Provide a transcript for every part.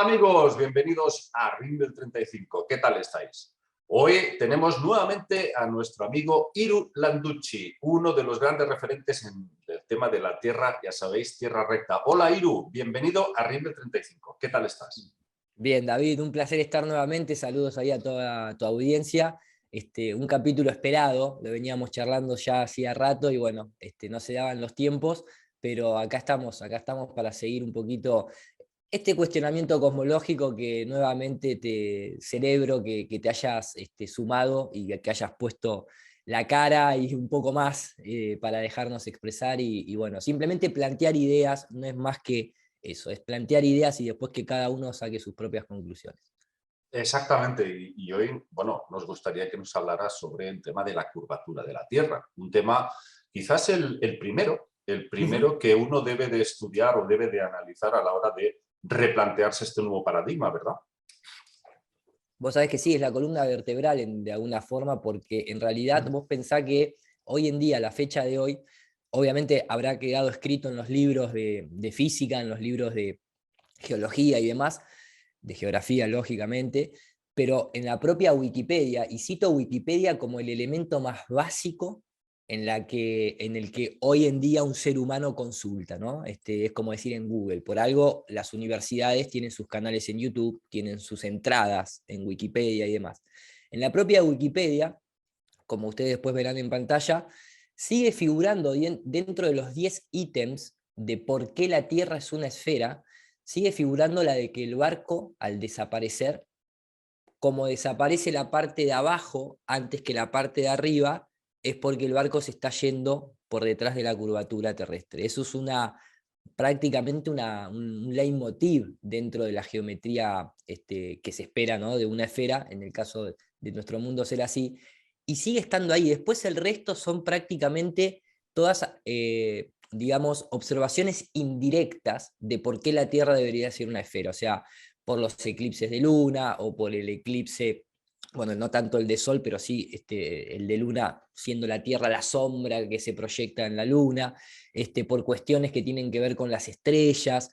Hola amigos, bienvenidos a Rimbel 35. ¿Qué tal estáis? Hoy tenemos nuevamente a nuestro amigo Iru Landucci, uno de los grandes referentes en el tema de la tierra, ya sabéis, tierra recta. Hola Iru, bienvenido a Rimbel 35. ¿Qué tal estás? Bien, David, un placer estar nuevamente. Saludos ahí a toda tu audiencia. Un capítulo esperado, lo veníamos charlando ya hacía rato y bueno, no se daban los tiempos, pero acá estamos para seguir un poquito este cuestionamiento cosmológico que nuevamente te celebro que te hayas sumado y que hayas puesto la cara y un poco más para dejarnos expresar y bueno, simplemente plantear ideas, no es más que eso, es plantear ideas y después que cada uno saque sus propias conclusiones. Exactamente, y hoy, bueno, nos gustaría que nos hablaras sobre el tema de la curvatura de la Tierra, un tema quizás el primero que uno debe de estudiar o debe de analizar a la hora de replantearse este nuevo paradigma, ¿verdad? Vos sabés que sí, es la columna vertebral de alguna forma, porque en realidad vos pensás que hoy en día, la fecha de hoy, obviamente habrá quedado escrito en los libros de física, en los libros de geología y demás, de geografía, lógicamente, pero en la propia Wikipedia, y cito Wikipedia como el elemento más básico en el que hoy en día un ser humano consulta, ¿no? Es como decir en Google, por algo las universidades tienen sus canales en YouTube, tienen sus entradas en Wikipedia y demás. En la propia Wikipedia, como ustedes después verán en pantalla, sigue figurando dentro de los 10 ítems de por qué la Tierra es una esfera, sigue figurando la de que el barco, al desaparecer, como desaparece la parte de abajo antes que la parte de arriba, es porque el barco se está yendo por detrás de la curvatura terrestre. Eso es prácticamente un leitmotiv dentro de la geometría que se espera, ¿no? De una esfera, en el caso de nuestro mundo ser así, y sigue estando ahí. Después el resto son prácticamente todas, digamos, observaciones indirectas de por qué la Tierra debería ser una esfera. O sea, por los eclipses de luna o por el eclipse, bueno, no tanto el de sol, pero sí el de luna, siendo la Tierra la sombra que se proyecta en la luna, por cuestiones que tienen que ver con las estrellas,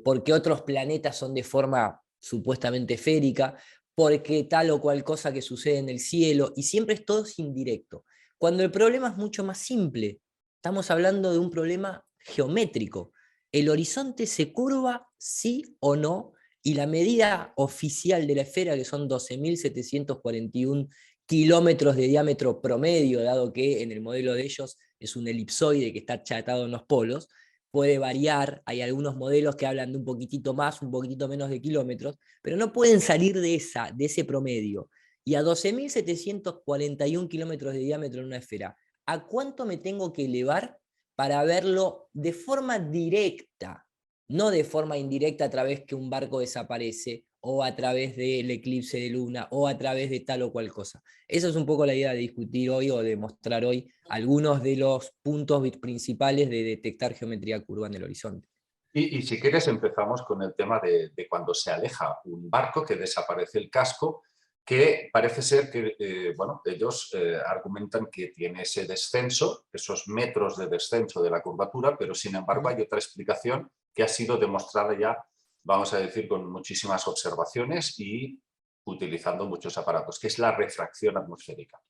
porque otros planetas son de forma supuestamente esférica, porque tal o cual cosa que sucede en el cielo, y siempre es todo indirecto. Cuando el problema es mucho más simple, estamos hablando de un problema geométrico. ¿El horizonte se curva, sí o no? Y la medida oficial de la esfera, que son 12.741 kilómetros de diámetro promedio, dado que en el modelo de ellos es un elipsoide que está achatado en los polos, puede variar, hay algunos modelos que hablan de un poquitito más, un poquitito menos de kilómetros, pero no pueden salir de ese promedio. Y a 12.741 kilómetros de diámetro en una esfera, ¿a cuánto me tengo que elevar para verlo de forma directa? No de forma indirecta a través que un barco desaparece, o a través del eclipse de luna, o a través de tal o cual cosa. Esa es un poco la idea de discutir hoy o de mostrar hoy algunos de los puntos principales de detectar geometría curva en el horizonte. Y si quieres empezamos con el tema de cuando se aleja un barco, que desaparece el casco, que parece ser que, bueno, ellos argumentan que tiene ese descenso, esos metros de descenso de la curvatura, pero sin embargo hay otra explicación que ha sido demostrada ya, vamos a decir, con muchísimas observaciones y utilizando muchos aparatos, que es la refracción atmosférica.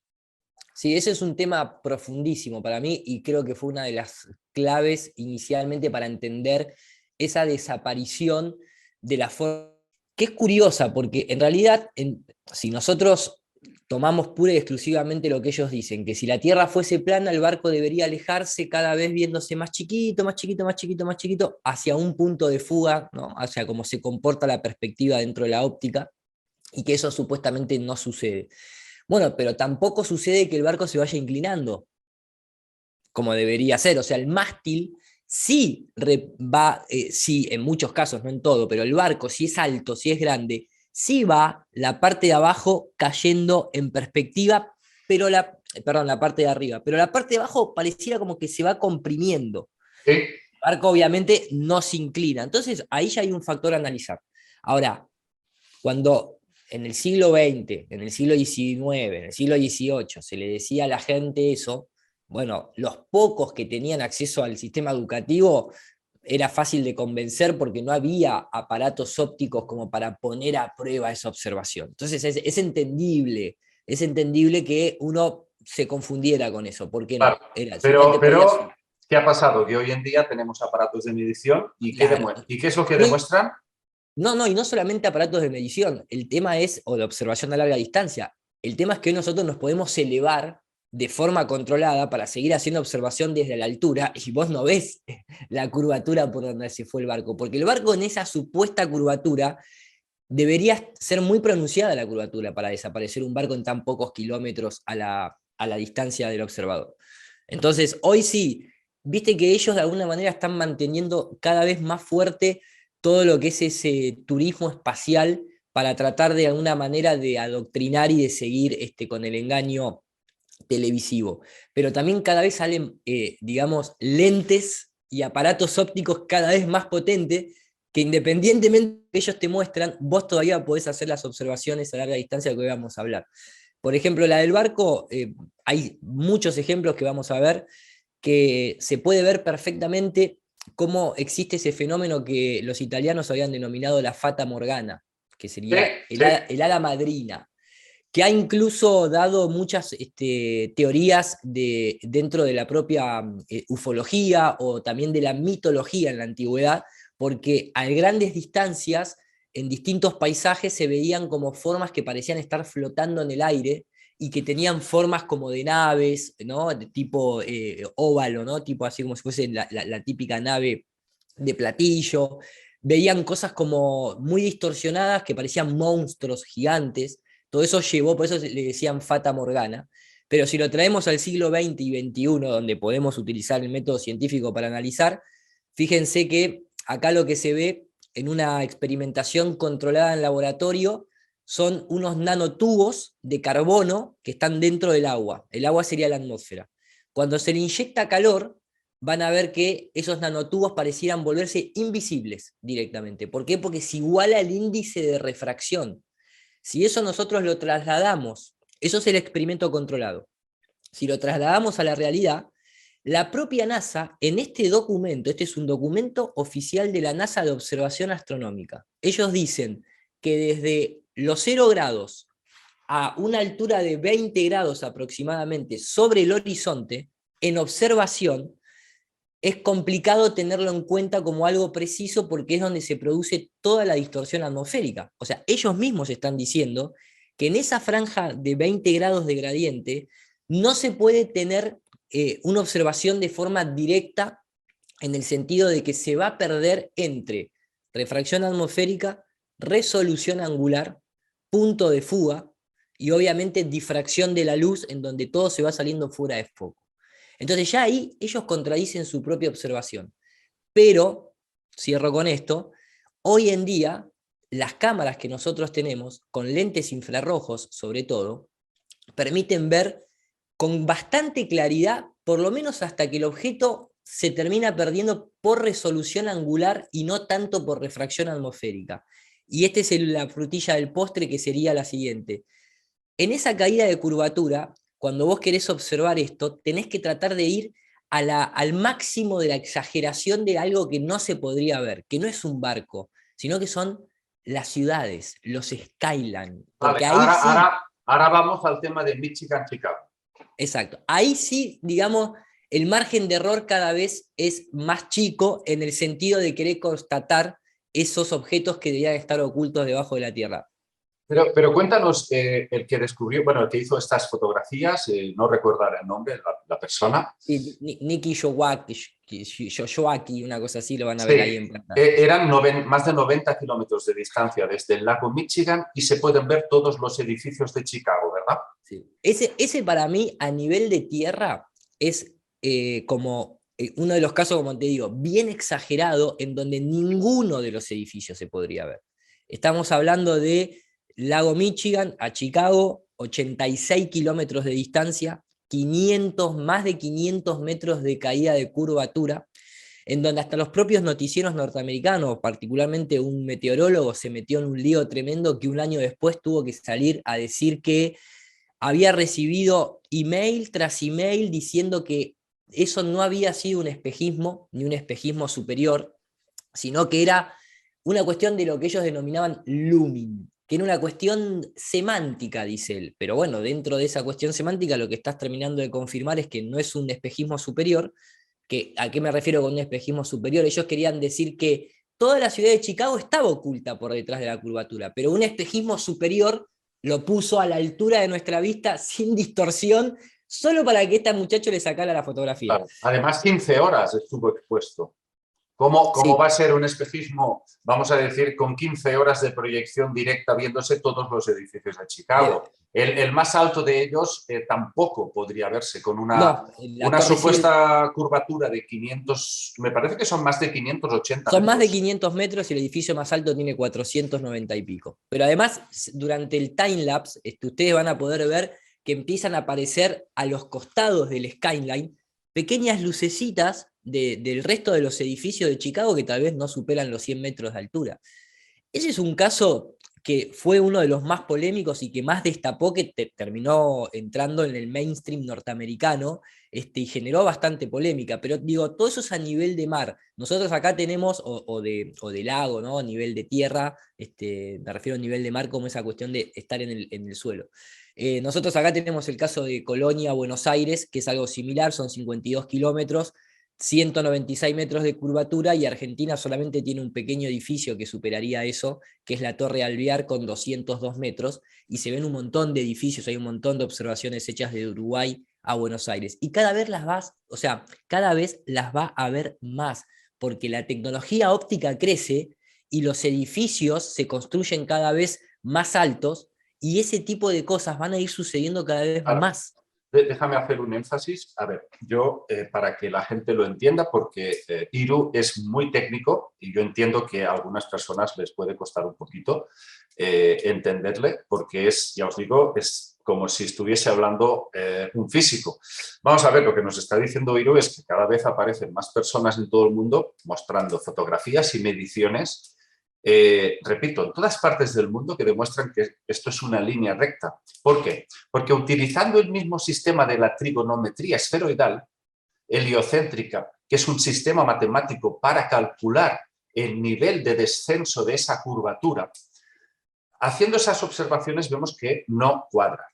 Sí, ese es un tema profundísimo para mí y creo que fue una de las claves inicialmente para entender esa desaparición de la forma, que es curiosa porque en realidad si nosotros tomamos pura y exclusivamente lo que ellos dicen, que si la Tierra fuese plana el barco debería alejarse cada vez viéndose más chiquito, más chiquito, más chiquito, más chiquito, hacia un punto de fuga, ¿no? Hacia cómo se comporta la perspectiva dentro de la óptica, y que eso supuestamente no sucede. Bueno, pero tampoco sucede que el barco se vaya inclinando, como debería ser. O sea, el mástil sí va, sí, en muchos casos, no en todo, pero el barco, si es alto, si es grande, sí va la parte de abajo cayendo en perspectiva, pero perdón, la parte de arriba, pero la parte de abajo pareciera como que se va comprimiendo. Sí. El barco obviamente no se inclina. Entonces, ahí ya hay un factor a analizar. Ahora, cuando en el siglo XX, en el siglo XIX, en el siglo XVIII se le decía a la gente eso, bueno, los pocos que tenían acceso al sistema educativo era fácil de convencer porque no había aparatos ópticos como para poner a prueba esa observación. Entonces es entendible que uno se confundiera con eso. ¿Por qué Claro, no? Era, simplemente podía... ¿qué ha pasado? Que hoy en día tenemos aparatos de medición y Claro. ¿y qué es lo que No, demuestran? no, y no solamente aparatos de medición, el tema es, o de observación a larga distancia, el tema es que hoy nosotros nos podemos elevar de forma controlada para seguir haciendo observación desde la altura y vos no ves la curvatura por donde se fue el barco, porque el barco en esa supuesta curvatura debería ser muy pronunciada la curvatura para desaparecer un barco en tan pocos kilómetros a la distancia del observador. Entonces, hoy sí, viste que ellos de alguna manera están manteniendo cada vez más fuerte todo lo que es ese turismo espacial para tratar de alguna manera de adoctrinar y de seguir con el engaño televisivo. Pero también cada vez salen, digamos, lentes y aparatos ópticos cada vez más potentes que independientemente de que ellos te muestran, vos todavía podés hacer las observaciones a larga distancia de que hoy vamos a hablar. Por ejemplo, la del barco, hay muchos ejemplos que vamos a ver que se puede ver perfectamente cómo existe ese fenómeno que los italianos habían denominado la fata morgana, que Sí, sería sí. el hada madrina, que ha incluso dado muchas teorías dentro de la propia ufología o también de la mitología en la antigüedad, porque a grandes distancias, en distintos paisajes, se veían como formas que parecían estar flotando en el aire y que tenían formas como de naves, ¿no? De tipo óvalo, ¿no? Tipo así como si fuese la típica nave de platillo. Veían cosas como muy distorsionadas que parecían monstruos gigantes. Todo eso llevó, por eso le decían Fata Morgana. Pero si lo traemos al siglo XX y XXI, donde podemos utilizar el método científico para analizar, fíjense que acá lo que se ve en una experimentación controlada en laboratorio son unos nanotubos de carbono que están dentro del agua. El agua sería la atmósfera. Cuando se le inyecta calor, van a ver que esos nanotubos parecieran volverse invisibles directamente. ¿Por qué? Porque se iguala el índice de refracción. Si eso nosotros lo trasladamos, eso es el experimento controlado. Si lo trasladamos a la realidad, la propia NASA, en este documento, este es un documento oficial de la NASA de observación astronómica, ellos dicen que desde los 0 grados a una altura de 20 grados aproximadamente sobre el horizonte, en observación, es complicado tenerlo en cuenta como algo preciso porque es donde se produce toda la distorsión atmosférica. O sea, ellos mismos están diciendo que en esa franja de 20 grados de gradiente no se puede tener una observación de forma directa en el sentido de que se va a perder entre refracción atmosférica, resolución angular, punto de fuga y obviamente difracción de la luz en donde todo se va saliendo fuera de foco. Entonces ya ahí ellos contradicen su propia observación. Pero, cierro con esto, hoy en día las cámaras que nosotros tenemos, con lentes infrarrojos sobre todo, permiten ver con bastante claridad, por lo menos hasta que el objeto se termina perdiendo por resolución angular y no tanto por refracción atmosférica. Y esta es la frutilla del postre, que sería la siguiente. En esa caída de curvatura, cuando vos querés observar esto, tenés que tratar de ir al máximo de la exageración de algo que no se podría ver, que no es un barco, sino que son las ciudades, los skyline. Vale, Porque ahí sí, ahora vamos al tema de Michigan, Chicago. exacto, ahí sí, digamos, el margen de error cada vez es más chico en el sentido de querer constatar esos objetos que deberían estar ocultos debajo de la Tierra. Pero cuéntanos, el que descubrió, bueno, el que hizo estas fotografías, no recuerdo ahora el nombre, la persona. Sí, Nicky Yoshioaki, una cosa así, lo van a Sí, ver ahí en pantalla. eran más de 90 kilómetros de distancia desde el lago Michigan y se pueden ver todos los edificios de Chicago, ¿verdad? Sí. Ese para mí, a nivel de tierra, es como uno de los casos, como te digo, bien exagerado, en donde ninguno de los edificios se podría ver. Estamos hablando de Lago Michigan a Chicago, 86 kilómetros de distancia, 500, más de 500 metros de caída de curvatura, en donde hasta los propios noticieros norteamericanos, particularmente un meteorólogo, se metió en un lío tremendo que un año después tuvo que salir a decir que había recibido email tras email diciendo que eso no había sido un espejismo, ni un espejismo superior, sino que era una cuestión de lo que ellos denominaban looming, que era una cuestión semántica, dice él. Pero bueno, dentro de esa cuestión semántica lo que estás terminando de confirmar es que no es un espejismo superior. ¿A qué me refiero con un espejismo superior? Ellos querían decir que toda la ciudad de Chicago estaba oculta por detrás de la curvatura, pero un espejismo superior lo puso a la altura de nuestra vista sin distorsión, solo para que este muchacho le sacara la fotografía. Claro. Además, 15 horas estuvo expuesto. ¿Cómo Sí. va a ser un espejismo, vamos a decir, con 15 horas de proyección directa viéndose todos los edificios de Chicago? El más alto de ellos tampoco podría verse con No, la una Torre Eiffel supuesta curvatura de 500, me parece que son más de 580 son más de metros. 500 metros y el edificio más alto tiene 490 y pico. Pero además, durante el timelapse, ustedes van a poder ver que empiezan a aparecer a los costados del skyline pequeñas lucecitas del resto de los edificios de Chicago que tal vez no superan los 100 metros de altura. Ese es un caso que fue uno de los más polémicos y que más destapó, que terminó entrando en el mainstream norteamericano, y generó bastante polémica. Pero digo, todo eso es a nivel de mar. Nosotros acá tenemos, o de lago, ¿no? A nivel de tierra, me refiero a nivel de mar como esa cuestión de estar en el suelo. Nosotros acá tenemos el caso de Colonia, Buenos Aires, que es algo similar, son 52 kilómetros, 196 metros de curvatura, y Argentina solamente tiene un pequeño edificio que superaría eso, que es la Torre Alvear con 202 metros, y se ven un montón de edificios, hay un montón de observaciones hechas de Uruguay a Buenos Aires, y cada vez cada vez las va a ver más, porque la tecnología óptica crece y los edificios se construyen cada vez más altos, y ese tipo de cosas van a ir sucediendo cada vez Claro. más. Déjame hacer un énfasis. A ver, yo, para que la gente lo entienda, porque Iru es muy técnico y yo entiendo que a algunas personas les puede costar un poquito entenderle, porque es, ya os digo, es como si estuviese hablando un físico. Vamos a ver, lo que nos está diciendo Iru es que cada vez aparecen más personas en todo el mundo mostrando fotografías y mediciones, repito, en todas partes del mundo, que demuestran que esto es una línea recta. ¿Por qué? Porque utilizando el mismo sistema de la trigonometría esferoidal, heliocéntrica, que es un sistema matemático para calcular el nivel de descenso de esa curvatura, haciendo esas observaciones vemos que no cuadra.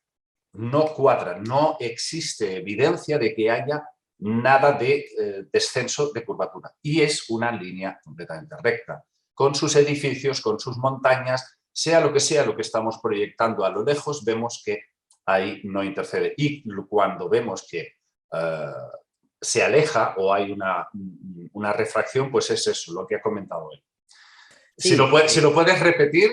No cuadra, no existe evidencia de que haya nada de descenso de curvatura. Y es una línea completamente recta, con sus edificios, con sus montañas, sea lo que estamos proyectando a lo lejos, vemos que ahí no intercede. Y cuando vemos que se aleja o hay una refracción, pues es eso, lo que ha comentado él. Si Sí, lo puedes repetir,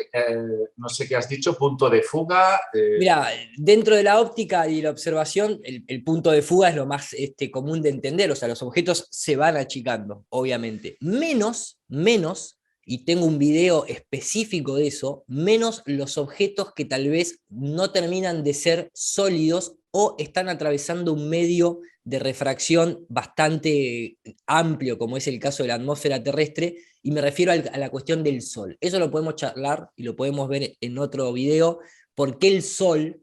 no sé qué has dicho, punto de fuga. mira, dentro de la óptica y la observación, el punto de fuga es lo más común de entender, o sea, los objetos se van achicando, obviamente. Menos, y tengo un video específico de eso, menos los objetos que tal vez no terminan de ser sólidos o están atravesando un medio de refracción bastante amplio, como es el caso de la atmósfera terrestre, y me refiero a la cuestión del Sol. Eso lo podemos charlar y lo podemos ver en otro video, por qué el Sol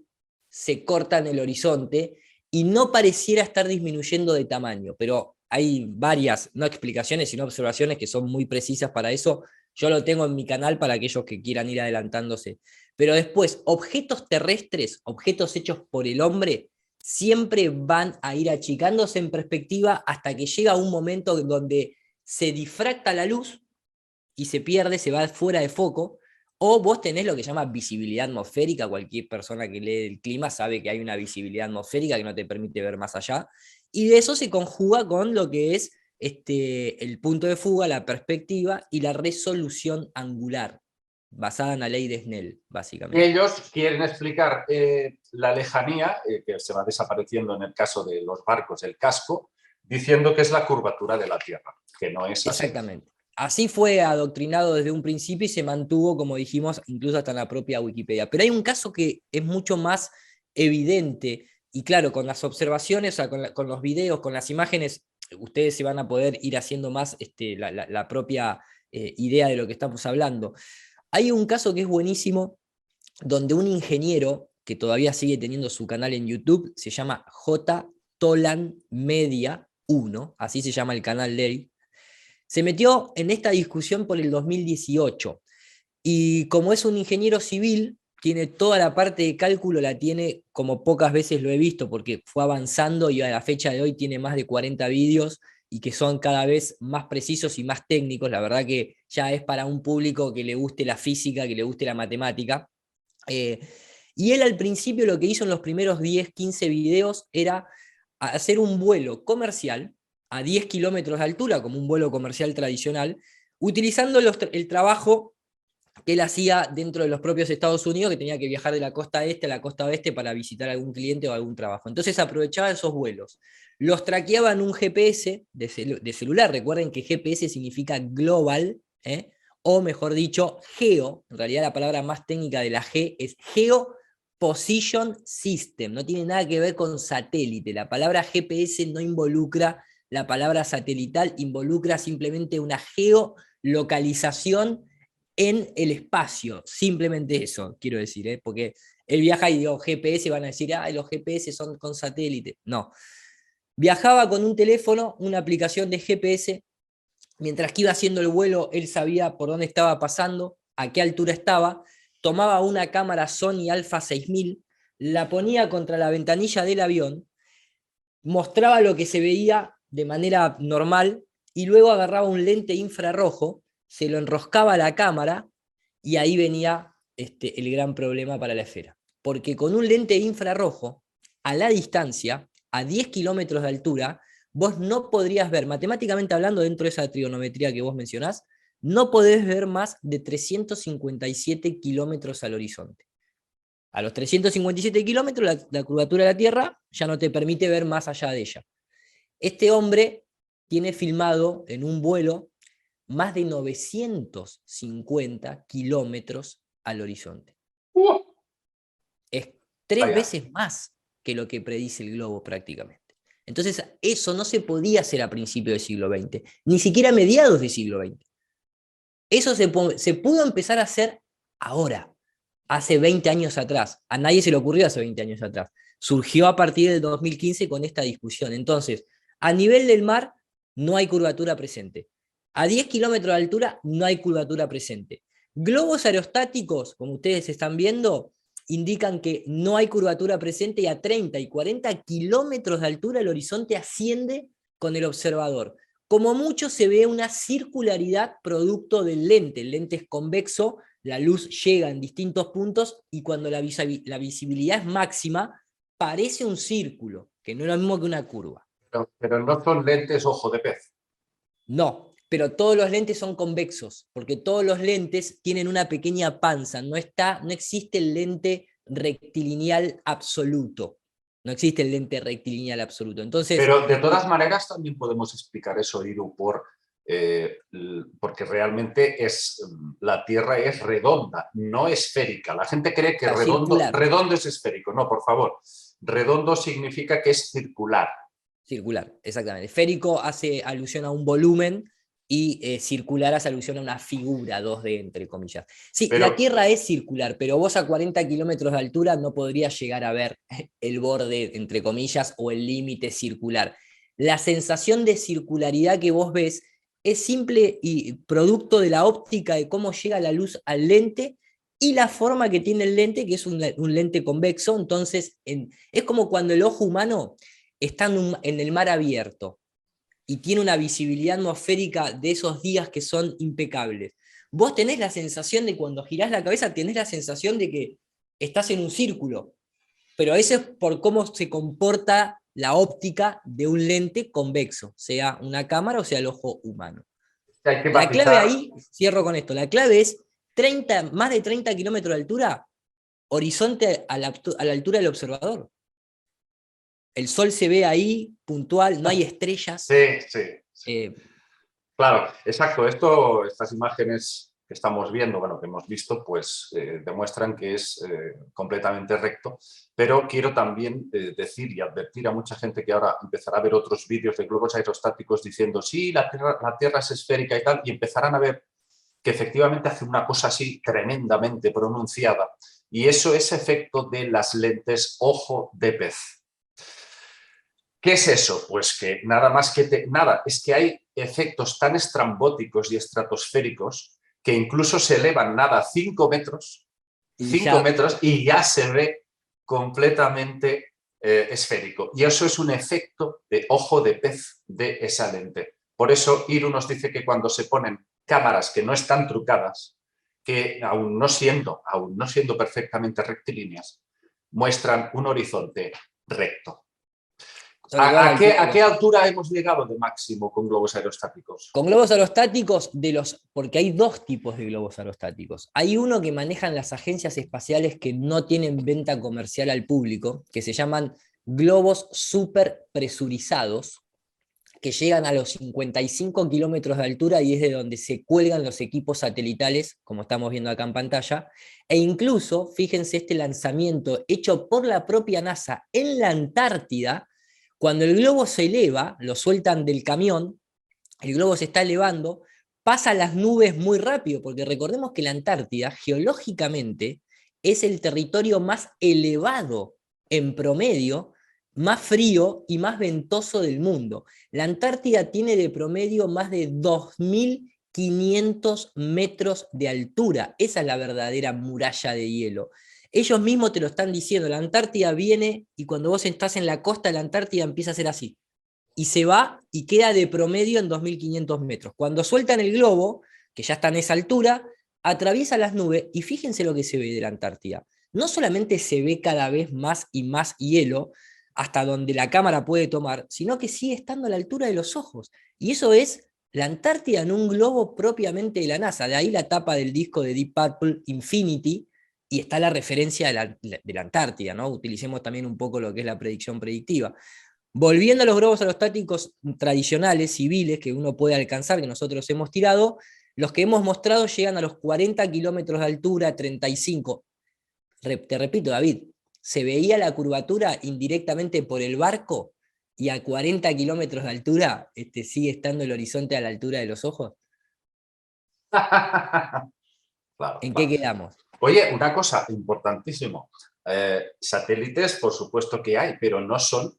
se corta en el horizonte y no pareciera estar disminuyendo de tamaño, pero hay varias, no explicaciones, sino observaciones que son muy precisas para eso. Yo lo tengo en mi canal para aquellos que quieran ir adelantándose. Pero después, objetos terrestres, objetos hechos por el hombre, siempre van a ir achicándose en perspectiva hasta que llega un momento donde se difracta la luz y se pierde, se va fuera de foco, o vos tenés lo que se llama visibilidad atmosférica. Cualquier persona que lee el clima sabe que hay una visibilidad atmosférica que no te permite ver más allá, y de eso se conjuga con lo que es el punto de fuga, la perspectiva y la resolución angular, basada en la ley de Snell, básicamente. Ellos quieren explicar la lejanía, que se va desapareciendo en el caso de los barcos, el casco, diciendo que es la curvatura de la Tierra, que no es así. Exactamente. Así fue adoctrinado desde un principio y se mantuvo, como dijimos, incluso hasta en la propia Wikipedia. Pero hay un caso que es mucho más evidente y claro, con las observaciones, o sea, con los videos, con las imágenes, ustedes se van a poder ir haciendo más la propia idea de lo que estamos hablando. Hay un caso que es buenísimo, donde un ingeniero, que todavía sigue teniendo su canal en YouTube, se llama J. Tolan Media 1, así se llama el canal de él, Se metió en esta discusión por el 2018 y como es un ingeniero civil, tiene toda la parte de cálculo, la tiene como pocas veces lo he visto, porque fue avanzando y a la fecha de hoy tiene más de 40 vídeos y que son cada vez más precisos y más técnicos. La verdad que ya es para un público que le guste la física, que le guste la matemática. Eh, y él al principio lo que hizo en los primeros 10, 15 videos era hacer un vuelo comercial a 10 kilómetros de altura, como un vuelo comercial tradicional, utilizando el trabajo que él hacía dentro de los propios Estados Unidos, que tenía que viajar de la costa este a la costa oeste para visitar a algún cliente o algún trabajo. Entonces aprovechaba esos vuelos. Los traqueaba en un GPS de celular. Recuerden que GPS significa global, o mejor dicho, geo. En realidad la palabra más técnica de la G es geo position system. No tiene nada que ver con satélite. La palabra GPS no involucra la palabra satelital, involucra simplemente una geolocalización en el espacio, simplemente eso, quiero decir, porque él viaja y digo GPS, van a decir, los GPS son con satélite. No, viajaba con un teléfono, una aplicación de GPS, mientras que iba haciendo el vuelo, él sabía por dónde estaba pasando, a qué altura estaba, tomaba una cámara Sony Alpha 6000, la ponía contra la ventanilla del avión, mostraba lo que se veía de manera normal, y luego agarraba un lente infrarrojo, se lo enroscaba a la cámara, y ahí venía el gran problema para la esfera. Porque con un lente infrarrojo, a la distancia, a 10 kilómetros de altura, vos no podrías ver, matemáticamente hablando, dentro de esa trigonometría que vos mencionás, no podés ver más de 357 kilómetros al horizonte. A los 357 kilómetros, la curvatura de la Tierra ya no te permite ver más allá de ella. Este hombre tiene filmado en un vuelo más de 950 kilómetros al horizonte. Es 3 Vaya. veces más que lo que predice el globo prácticamente. Entonces, eso no se podía hacer a principios del siglo XX, ni siquiera a mediados del siglo XX. Eso se pudo empezar a hacer ahora, hace 20 años atrás. A nadie se le ocurrió hace 20 años atrás. Surgió a partir del 2015 con esta discusión. Entonces, a nivel del mar no hay curvatura presente. A 10 kilómetros de altura no hay curvatura presente. Globos aerostáticos, como ustedes están viendo, indican que no hay curvatura presente, y a 30 y 40 kilómetros de altura el horizonte asciende con el observador. Como mucho se ve una circularidad producto del lente. El lente es convexo, la luz llega en distintos puntos, y cuando la visibilidad es máxima, parece un círculo, que no es lo mismo que una curva. Pero no son lentes ojo de pez. No, pero todos los lentes son convexos, porque todos los lentes tienen una pequeña panza, no existe el lente rectilineal absoluto. No existe el lente rectilineal absoluto. Entonces, pero de todas maneras también podemos explicar eso, Iru, porque realmente la Tierra es redonda, no esférica. La gente cree que redondo es esférico. No, por favor. Redondo significa que es circular. Circular, exactamente. Esférico hace alusión a un volumen, y circular hace alusión a una figura 2D, entre comillas. Sí, pero, la Tierra es circular, pero vos a 40 kilómetros de altura no podrías llegar a ver el borde, entre comillas, o el límite circular. La sensación de circularidad que vos ves es simple y producto de la óptica de cómo llega la luz al lente y la forma que tiene el lente, que es un lente convexo. Entonces, es como cuando el ojo humano está en el mar abierto y tiene una visibilidad atmosférica de esos días que son impecables. Vos tenés la sensación de, cuando girás la cabeza, tenés la sensación de que estás en un círculo, pero eso es por cómo se comporta la óptica de un lente convexo, sea una cámara o sea el ojo humano. hay que La clave matizar. ahí, cierro con esto, la clave es más de 30 kilómetros de altura, horizonte a la altura del observador. El sol se ve ahí, puntual, no hay estrellas. Sí, sí, sí. Claro, exacto. Estas imágenes que estamos viendo, bueno, que hemos visto, pues demuestran que es completamente recto. Pero quiero también decir y advertir a mucha gente que ahora empezará a ver otros vídeos de globos aerostáticos diciendo sí, la Tierra es esférica y tal, y empezarán a ver que efectivamente hace una cosa así tremendamente pronunciada. Y eso es efecto de las lentes ojo de pez. ¿Qué es eso? Pues que nada más que nada, es que hay efectos tan estrambóticos y estratosféricos que incluso se elevan nada 5 metros, Y 5 ya, metros y ya se ve completamente esférico. Y eso es un efecto de ojo de pez de esa lente. Por eso Iru nos dice que cuando se ponen cámaras que no están trucadas, que aún no siendo perfectamente rectilíneas, muestran un horizonte recto. sobre todo a la altura de ¿A qué los ojos. altura hemos llegado de máximo con globos aerostáticos? Con globos aerostáticos, porque hay dos tipos de globos aerostáticos. Hay uno que manejan las agencias espaciales que no tienen venta comercial al público, que se llaman globos super presurizados, que llegan a los 55 kilómetros de altura y es de donde se cuelgan los equipos satelitales, como estamos viendo acá en pantalla, e incluso, fíjense este lanzamiento hecho por la propia NASA en la Antártida, cuando el globo se eleva, lo sueltan del camión, el globo se está elevando, pasa las nubes muy rápido, porque recordemos que la Antártida, geológicamente, es el territorio más elevado en promedio, más frío y más ventoso del mundo. La Antártida tiene de promedio más de 2.500 metros de altura. Esa es la verdadera muralla de hielo. Ellos mismos te lo están diciendo, la Antártida viene y cuando vos estás en la costa de la Antártida empieza a ser así y se va y queda de promedio en 2.500 metros. Cuando sueltan el globo, que ya está en esa altura, atraviesa las nubes y fíjense lo que se ve de la Antártida. No solamente se ve cada vez más y más hielo, hasta donde la cámara puede tomar, sino que sigue estando a la altura de los ojos. Y eso es la Antártida en un globo propiamente de la NASA. De ahí la tapa del disco de Deep Purple, Infinity, y está la referencia de la Antártida, ¿no? Utilicemos también un poco lo que es la predicción predictiva. Volviendo a los globos aerostáticos tradicionales, civiles, que uno puede alcanzar, que nosotros hemos tirado, los que hemos mostrado llegan a los 40 kilómetros de altura, 35. Te repito, David, se veía la curvatura indirectamente por el barco y a 40 kilómetros de altura sigue estando el horizonte a la altura de los ojos. Claro, ¿En qué claro. quedamos? Oye, una cosa importantísimo. Satélites, por supuesto que hay, pero no son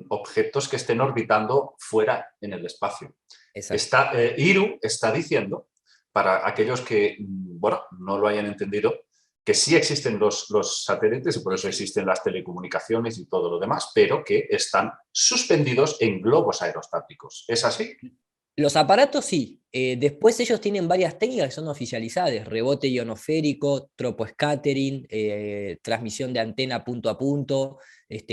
objetos que estén orbitando fuera en el espacio. Exacto. Iru está diciendo, para aquellos que bueno, no lo hayan entendido, que sí existen los satélites y por eso existen las telecomunicaciones y todo lo demás, pero que están suspendidos en globos aerostáticos. ¿Es así? Los aparatos sí. Después ellos tienen varias técnicas que son oficializadas: rebote ionosférico, troposcattering, transmisión de antena punto a punto,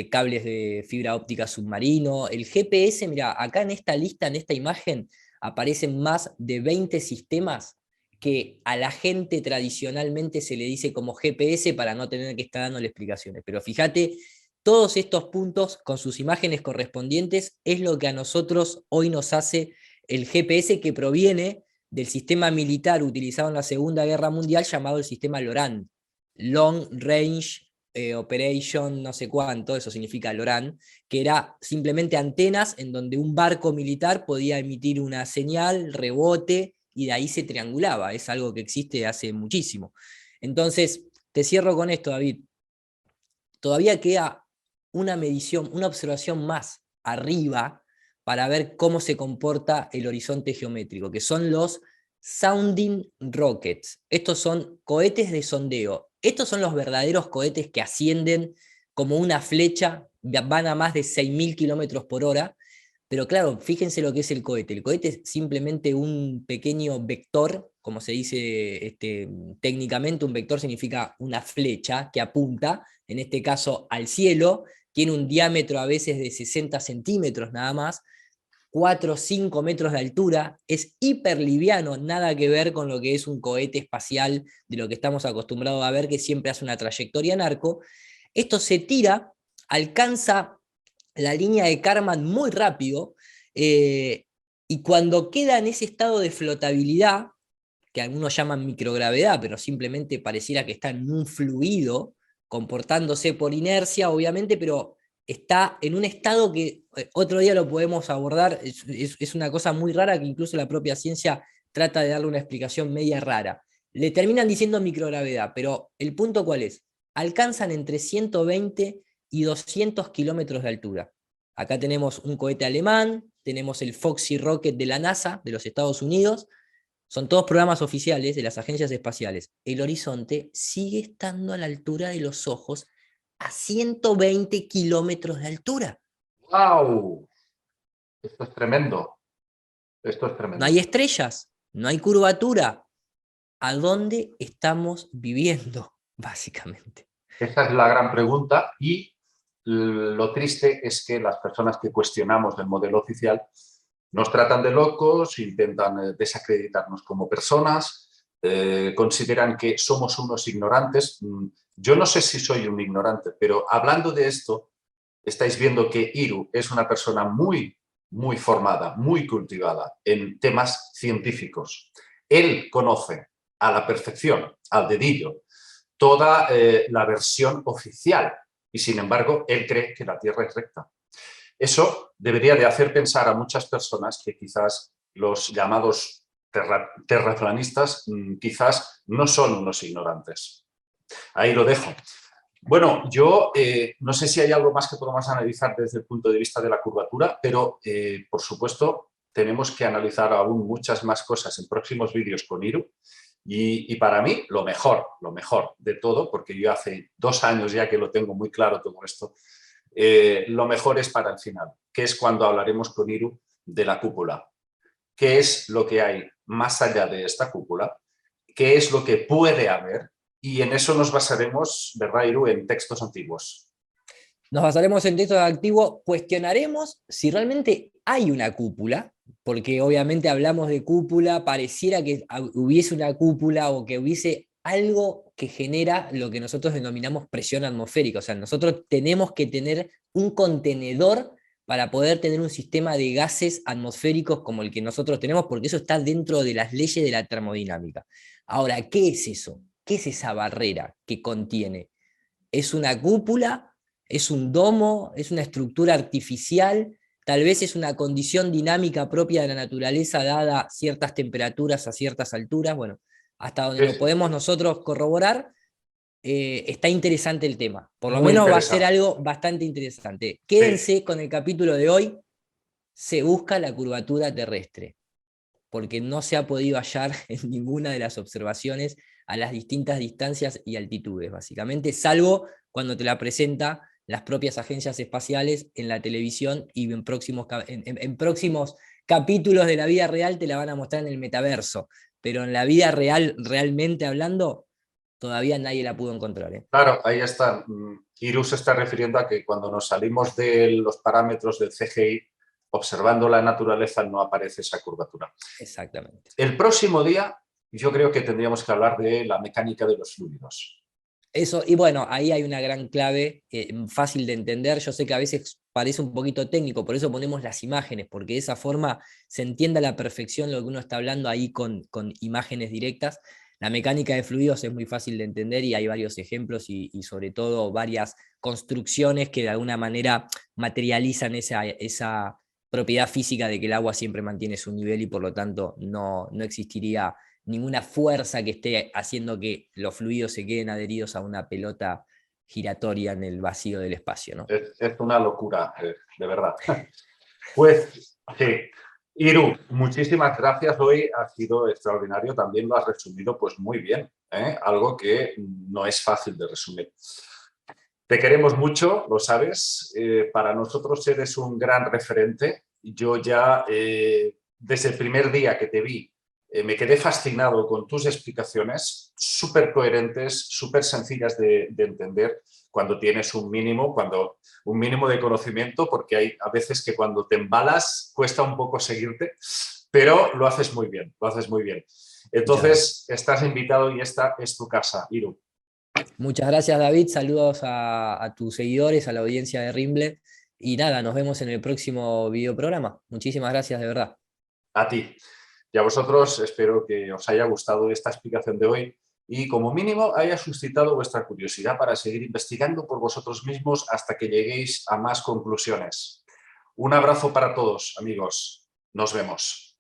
cables de fibra óptica submarino. El GPS, mira, acá en esta lista, en esta imagen, aparecen más de 20 sistemas que a la gente tradicionalmente se le dice como GPS para no tener que estar dándole explicaciones. Pero fíjate, todos estos puntos con sus imágenes correspondientes es lo que a nosotros hoy nos hace el GPS, que proviene del sistema militar utilizado en la Segunda Guerra Mundial llamado el sistema LORAN, Long Range Operation, no sé cuánto, eso significa LORAN, que era simplemente antenas en donde un barco militar podía emitir una señal, rebote, y de ahí se triangulaba. Es algo que existe hace muchísimo. Entonces, te cierro con esto, David. Todavía queda una medición, una observación más arriba para ver cómo se comporta el horizonte geométrico, que son los sounding rockets. Estos son cohetes de sondeo. Estos son los verdaderos cohetes que ascienden como una flecha, van a más de 6.000 kilómetros por hora. Pero claro, fíjense lo que es el cohete. El cohete es simplemente un pequeño vector, como se dice técnicamente. Un vector significa una flecha que apunta, en este caso al cielo. Tiene un diámetro a veces de 60 centímetros nada más, 4 o 5 metros de altura, es hiperliviano, nada que ver con lo que es un cohete espacial de lo que estamos acostumbrados a ver, que siempre hace una trayectoria en arco. Esto se tira, alcanza la línea de Kármán muy rápido, y cuando queda en ese estado de flotabilidad, que algunos llaman microgravedad, pero simplemente pareciera que está en un fluido, comportándose por inercia, obviamente, pero está en un estado que otro día lo podemos abordar. Es una cosa muy rara que incluso la propia ciencia trata de darle una explicación media rara. Le terminan diciendo microgravedad, pero el punto ¿cuál es? Alcanzan entre 120 y 200 kilómetros de altura. Acá tenemos un cohete alemán, tenemos el Foxy Rocket de la NASA, de los Estados Unidos, son todos programas oficiales de las agencias espaciales. El horizonte sigue estando a la altura de los ojos a 120 kilómetros de altura. ¡Wow! Esto es tremendo. Esto es No tremendo. hay estrellas, no hay curvatura. ¿A dónde estamos viviendo, básicamente? Esa es la gran pregunta y lo triste es que las personas que cuestionamos el modelo oficial nos tratan de locos, intentan desacreditarnos como personas, consideran que somos unos ignorantes. Yo no sé si soy un ignorante, pero hablando de esto, estáis viendo que Hiru es una persona muy formada, muy cultivada en temas científicos. Él conoce a la perfección, al dedillo, toda la versión oficial y, sin embargo, él cree que la Tierra es recta. Eso debería de hacer pensar a muchas personas que quizás los llamados terraplanistas quizás no son unos ignorantes. Ahí lo dejo. Bueno, yo no sé si hay algo más que podamos analizar desde el punto de vista de la curvatura, pero por supuesto tenemos que analizar aún muchas más cosas en próximos vídeos con Hiru. Y para mí lo mejor de todo, porque yo hace 2 años ya que lo tengo muy claro todo esto, lo mejor es para el final, que es cuando hablaremos con Hiru de la cúpula. ¿Qué es lo que hay más allá de esta cúpula? ¿Qué es lo que puede haber? Y en eso nos basaremos, ¿verdad, Hiru?, en textos antiguos. Nos basaremos en textos activos, cuestionaremos si realmente hay una cúpula, porque obviamente hablamos de cúpula, pareciera que hubiese una cúpula o que hubiese algo que genera lo que nosotros denominamos presión atmosférica. O sea, nosotros tenemos que tener un contenedor para poder tener un sistema de gases atmosféricos como el que nosotros tenemos, porque eso está dentro de las leyes de la termodinámica. Ahora, ¿qué es eso? ¿Qué es esa barrera que contiene? ¿Es una cúpula? ¿Es un domo? ¿Es una estructura artificial? Tal vez es una condición dinámica propia de la naturaleza dada ciertas temperaturas a ciertas alturas. Bueno, hasta donde lo podemos nosotros corroborar, está interesante el tema. Por lo menos va a ser algo bastante interesante. Quédense con el capítulo de hoy. Se busca la curvatura terrestre, porque no se ha podido hallar en ninguna de las observaciones a las distintas distancias y altitudes, básicamente, salvo cuando te la presenta las propias agencias espaciales en la televisión y en próximos capítulos de la vida real te la van a mostrar en el metaverso, pero en la vida real, realmente hablando, todavía nadie la pudo encontrar. Claro, ahí está. Hiru se está refiriendo a que cuando nos salimos de los parámetros del CGI, observando la naturaleza, no aparece esa curvatura. Exactamente. El próximo día yo creo que tendríamos que hablar de la mecánica de los fluidos. Eso, y bueno, ahí hay una gran clave, fácil de entender. Yo sé que a veces parece un poquito técnico, por eso ponemos las imágenes, porque de esa forma se entiende a la perfección lo que uno está hablando ahí con imágenes directas. La mecánica de fluidos es muy fácil de entender y hay varios ejemplos y sobre todo varias construcciones que de alguna manera materializan esa propiedad física de que el agua siempre mantiene su nivel y por lo tanto no existiría ninguna fuerza que esté haciendo que los fluidos se queden adheridos a una pelota giratoria en el vacío del espacio, ¿no? Es una locura, de verdad. Pues sí. Hiru, muchísimas gracias. Hoy ha sido extraordinario. También lo has resumido pues muy bien, ¿eh? Algo que no es fácil de resumir. Te queremos mucho, lo sabes. Para nosotros eres un gran referente. Yo ya, desde el primer día que te vi, me quedé fascinado con tus explicaciones, súper coherentes, súper sencillas de entender cuando tienes un mínimo de conocimiento, porque hay a veces que cuando te embalas cuesta un poco seguirte, pero lo haces muy bien, lo haces muy bien. Entonces, estás invitado y esta es tu casa, Hiru. Muchas gracias, David. Saludos a tus seguidores, a la audiencia de Rimble. Y nada, nos vemos en el próximo videoprograma. Muchísimas gracias, de verdad. A ti. Y a vosotros espero que os haya gustado esta explicación de hoy y como mínimo haya suscitado vuestra curiosidad para seguir investigando por vosotros mismos hasta que lleguéis a más conclusiones. Un abrazo para todos, amigos. Nos vemos.